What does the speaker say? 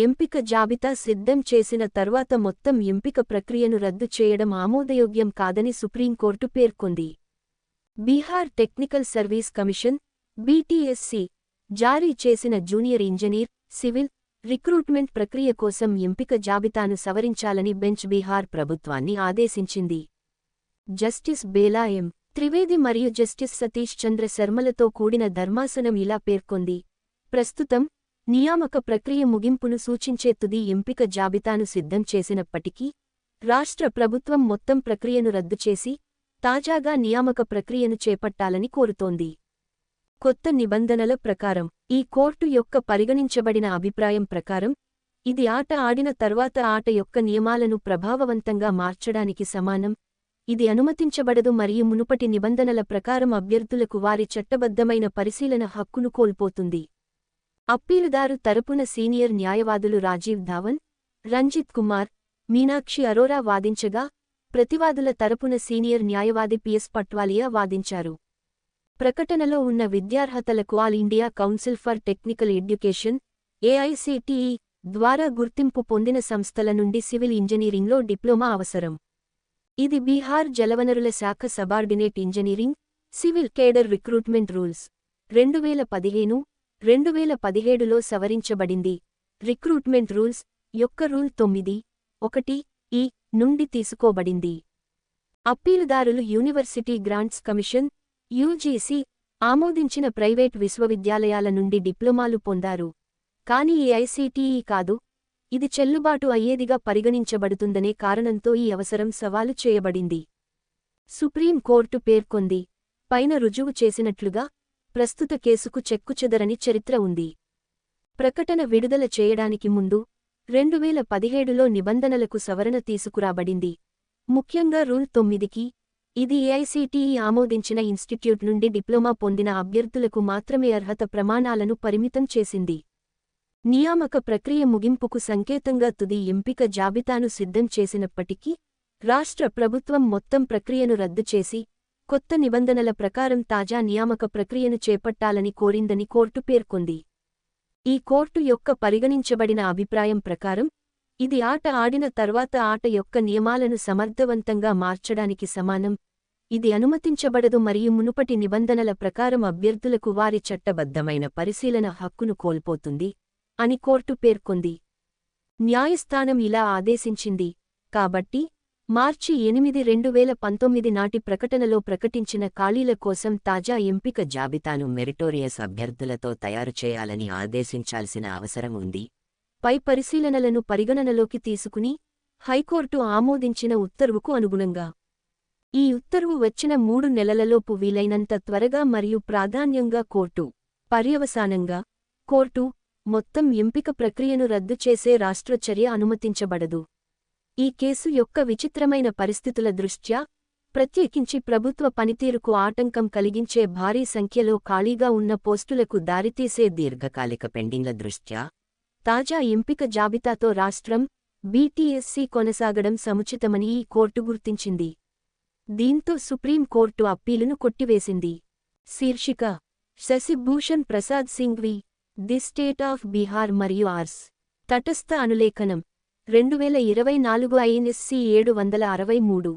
ఎంపిక జాబితా సిద్ధం చేసిన తర్వాత మొత్తం ఎంపిక ప్రక్రియను రద్దు చేయడం ఆమోదయోగ్యం కాదని సుప్రీంకోర్టు పేర్కొంది. బీహార్ టెక్నికల్ సర్వీస్ కమిషన్ బీటీఎస్సీ జారీ చేసిన జూనియర్ ఇంజనీర్, సివిల్, రిక్రూట్మెంట్ ప్రక్రియ కోసం ఎంపిక జాబితాను సవరించాలని బెంచ్ బీహార్ ప్రభుత్వాన్ని ఆదేశించింది. జస్టిస్ బేలా ఎం. త్రివేది మరియు జస్టిస్ సతీష్ చంద్ర శర్మలతో కూడిన ధర్మాసనం ఇలా పేర్కొంది. ప్రస్తుతం నియామక ప్రక్రియ ముగింపును సూచించే తుది ఎంపిక జాబితాను సిద్ధం చేసినప్పటికీ, రాష్ట్ర ప్రభుత్వం మొత్తం ప్రక్రియను రద్దు చేసి, తాజాగా నియామక ప్రక్రియను చేపట్టాలని కోరుతోంది. కొత్త నిబంధనల ప్రకారం, ఈ కోర్టు యొక్క పరిగణించబడిన అభిప్రాయం ప్రకారం, ఇది ఆట ఆడిన తర్వాత ఆట యొక్క నియమాలను ప్రభావవంతంగా మార్చడానికి సమానం, ఇది అనుమతించబడదు మరియు మునుపటి నిబంధనల ప్రకారం అభ్యర్థులకు వారి చట్టబద్ధమైన పరిశీలన హక్కును కోల్పోతుంది. అప్పీలుదారు తరపున సీనియర్ న్యాయవాదులు రాజీవ్ ధావన్, రంజిత్ కుమార్, మీనాక్షి అరోరా వాదించగా, ప్రతివాదుల తరపున సీనియర్ న్యాయవాది పిఎస్ పట్వాలియా వాదించారు. ప్రకటనలో ఉన్న విద్యార్హతలకు all India council for technical education AICTE ద్వారా గుర్తింపు పొందిన సంస్థల నుండి సివిల్ ఇంజనీరింగ్లో డిప్లొమా అవసరం. ఇది బీహార్ జలవనరుల శాఖ subordinate engineering, civil cadre recruitment rules 2015-2017లో సవరించబడింది. రిక్రూట్మెంట్ రూల్స్ యొక్క రూల్ 9(1)(e) నుండి తీసుకోబడింది. అప్పీలుదారులు యూనివర్సిటీ గ్రాంట్స్ కమిషన్ యూజీసీ ఆమోదించిన ప్రైవేట్ విశ్వవిద్యాలయాల నుండి డిప్లొమాలు పొందారు. కానీ ఏఐసిటిఈ కాదు. ఇది చెల్లుబాటు అయ్యేదిగా పరిగణించబడుతుందనే కారణంతో ఈ అవసరం సవాలు చేయబడింది. సుప్రీం కోర్టు పేర్కొంది. పైన రుజువు చేసినట్లుగా, ప్రస్తుత కేసుకు చెక్కుచెదరని చరిత్ర ఉంది. ప్రకటన విడుదల చేయడానికి ముందు 2017లో నిబంధనలకు సవరణ తీసుకురాబడింది. ముఖ్యంగా రూల్ 9కి, ఇది ఏఐసిటిఈ ఆమోదించిన ఇన్స్టిట్యూట్ నుండి డిప్లొమా పొందిన అభ్యర్థులకు మాత్రమే అర్హత ప్రమాణాలను పరిమితం చేసింది. నియామక ప్రక్రియ ముగింపుకు సంకేతంగా తుది ఎంపిక జాబితాను సిద్ధం చేసినప్పటికీ, రాష్ట్ర ప్రభుత్వం మొత్తం ప్రక్రియను రద్దు చేసి, కొత్త నిబంధనల ప్రకారం తాజా నియామక ప్రక్రియను చేపట్టాలని కోరిందని కోర్టు పేర్కొంది. ఈ కోర్టు యొక్క పరిగణించబడిన అభిప్రాయం ప్రకారం, ఇది ఆట ఆడిన తర్వాత ఆట యొక్క నియమాలను సమర్థవంతంగా మార్చడానికి సమానం, ఇది అనుమతించబడదు మరియు మునుపటి నిబంధనల ప్రకారం అభ్యర్థులకు వారి చట్టబద్ధమైన పరిశీలన హక్కును కోల్పోతుంది అని కోర్టు పేర్కొంది. న్యాయస్థానం ఇలా ఆదేశించింది. కాబట్టి, మార్చి 8, 2019 నాటి ప్రకటనలో ప్రకటించిన ఖాళీల కోసం తాజా ఎంపిక జాబితాను మెరిటోరియస్ అభ్యర్థులతో తయారు చేయాలని ఆదేశించాల్సిన అవసరం ఉంది. పై పరిశీలనలను పరిగణనలోకి తీసుకుని, హైకోర్టు ఆమోదించిన ఉత్తర్వుకు అనుగుణంగా, ఈ ఉత్తర్వు వచ్చిన 3 నెలలలోపు వీలైనంత త్వరగా మరియు ప్రాధాన్యంగా కోర్టు పర్యవసానంగా, కోర్టు మొత్తం ఎంపిక ప్రక్రియను రద్దు చేసే రాష్ట్ర చర్య అనుమతించబడదు. ఈ కేసు యొక్క విచిత్రమైన పరిస్థితుల దృష్ట్యా, ప్రత్యేకించి ప్రభుత్వ పనితీరుకు ఆటంకం కలిగించే భారీ సంఖ్యలో ఖాళీగా ఉన్న పోస్టులకు దారితీసే దీర్ఘకాలిక పెండింగ్ల దృష్ట్యా, తాజా ఎంపిక జాబితాతో రాష్ట్రం బీటీఎస్సీ కొనసాగడం సముచితమని ఈ కోర్టు గుర్తించింది. దీంతో సుప్రీం కోర్టు అప్పీలును కొట్టివేసింది. శీర్షిక: శశిభూషణ్ ప్రసాద్ సింగ్ వి. ది స్టేట్ ఆఫ్ బీహార్ మరియు ఆర్స్. తటస్థ అనులేఖనం 2024 INSC 763.